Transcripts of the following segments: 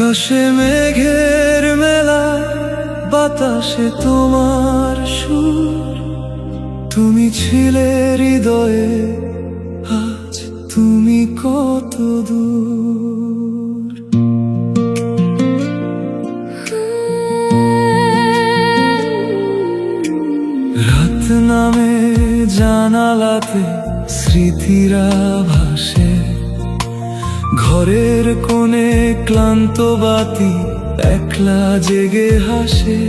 আকাশে মেঘের মেলা, বাতাসে তোমার সুর। তুমি ছিলে হৃদয়ে, আজ তুমি কত দূর। রাত নামে জানালাতে স্মৃতিরা ভাসে, ঘরের কোণে ক্লান্ত বাতি একলা জেগে হাসে।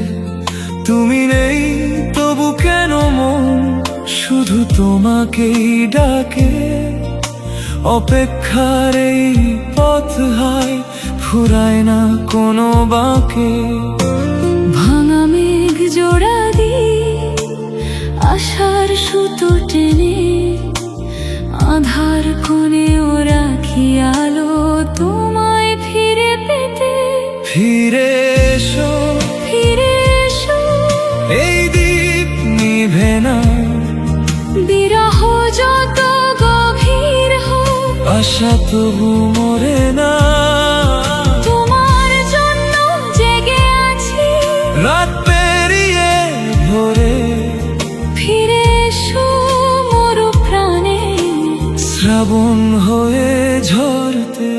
তুমি নেই তবু কেন মন শুধু তোমাকেই ডাকে। অপেক্ষার এই পথ হায় ফুরায় না কোনো বাঁকে। ভাঙা মেঘ জোড়া দিয়ে আশার সুতো টেনে, আধার কোণে ও রাখি আলো তোমায় ফিরে পেতে। ফিরে এসো, ফিরে এসো, এই দ্বীপ নিভে না। বিরহ যত গভীর হোক, আশা তবু মরে না। তোমার জন্য জেগে আছি রাত পেরিয়ে ভোরে। ফিরে এসো মরু প্রাণে, শ্রাবণ হয়ে ঝরতে।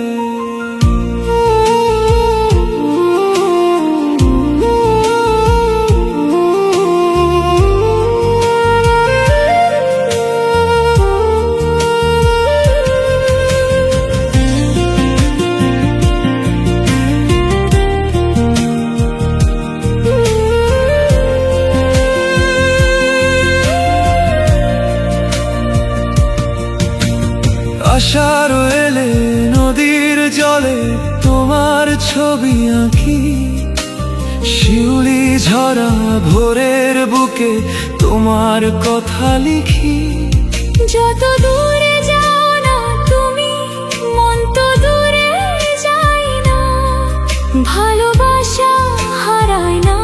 আশার এলে নদীর জলে তোমার ছবি আঁকি। শিউলি ঝরা ভোরের বুকে তোমার কথা লিখি। যত দূরে যাও না তুমি, মন তো দূরে যায় না। ভালোবাসা হারায় না,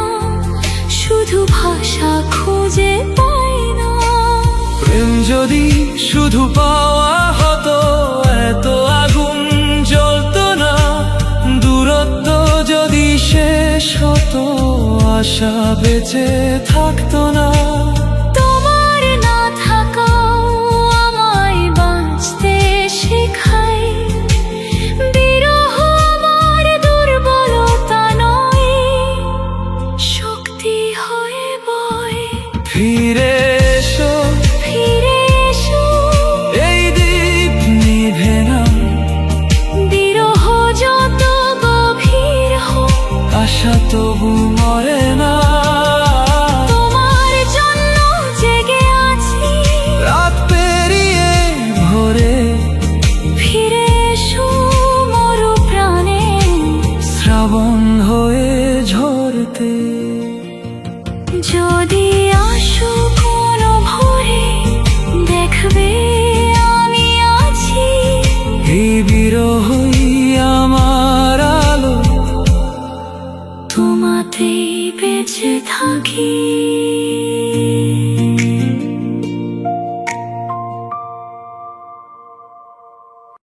শুধু ভাষা খুঁজে পাই না। প্রেম যদি শুধু পাওয়া হতো, এত আগুন জ্বলতো না। দূরত্ব যদি শেষ হতো, আশা বেঁচে থাকতো না। তোমার না থাকাও আমায় বাঁচতে শেখায়। বিরহ আমার দুর্বলতা নয়, শক্তি হয়ে বয়। ফিরে এসো, ফিরে এসো, এই দ্বীপ নিভে না। বিরহ যত গভীর হোক, আশা তবু মরে না। তোমার জন্য জেগে আছি রাত পেরিয়ে ভোরে। ফিরে এসো মরু প্রাণে, শ্রাবণ হয়ে ঝরতে। যদি আসো কোনো ভোরে, দেখবে আমি আছি। এই বিরহই আমার আলো, তোমাতেই বেঁচে থাকি।